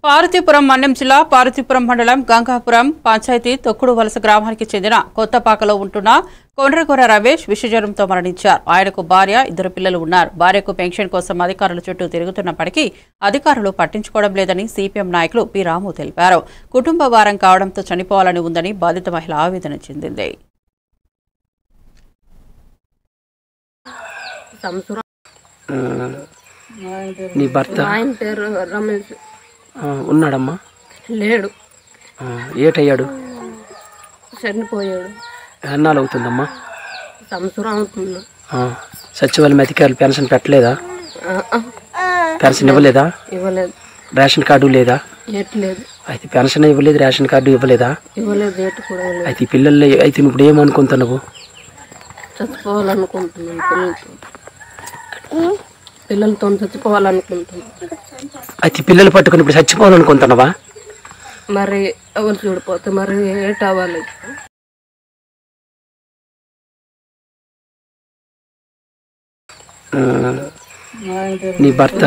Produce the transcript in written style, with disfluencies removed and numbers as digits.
పార్వతీపురం మన్యం జిల్లా పార్వతీపురం మండలం గంగాపురం పంచాయతీ తొక్కుడు వలస గ్రామానికి చెందిన కొత్తపాకలో ఉంటున్న కొండ్రగొర రమేష్ విషజ్వరంతో మరణించారు. ఆయనకు భార్య, 2 పిల్లలు ఉన్నారు. భార్యకు పెన్షన్ కోసం అధికారుల చుట్టూ తిరుగుతున్నప్పటికీ అధికారులు పట్టించుకోవడం లేదని సిపిఎం నాయకులు పి రాము తెలిపారు. కుటుంబ భారం కావడంతో చనిపోవాలని ఉందని బాధిత మహిళ ఆవేదన చెందింది. నీ భర్త ఆయన పేరు రమేష్ ఉన్నాడమ్మా? లేడు, ఏటయ్యాడు? చనిపోయాడు. ఎన్నాళ్ళు అవుతుందమ్మా? సంవత్సరం అవుతుంది. సచివాలయం అధికారులు పెన్షన్ పెట్టలేదా? పెన్షన్ ఇవ్వలేదా? ఇవ్వలేదు. రేషన్ కార్డు లేదా? ఎట్లేదు. అయితే పెన్షన్ ఇవ్వలేదు, రేషన్ కార్డు ఇవ్వలేదా? ఇవ్వలేదు, ఎటు కూడా ఇవ్వలేదు. అయితే పిల్లలు అయితే నువ్వు ఇప్పుడు ఏమనుకుంటున్నావు? చచ్చిపోవాలనుకుంటున్నాను. పిల్లలతో చచ్చిపోవాలనుకుంటున్నాను. అయితే పిల్లలు పట్టుకుని ఇప్పుడు చచ్చిపోవాలనుకుంటున్నావా? మరి ఎవరు చూడిపోతే మరి ఏట అవ్వాలి? నీ భర్త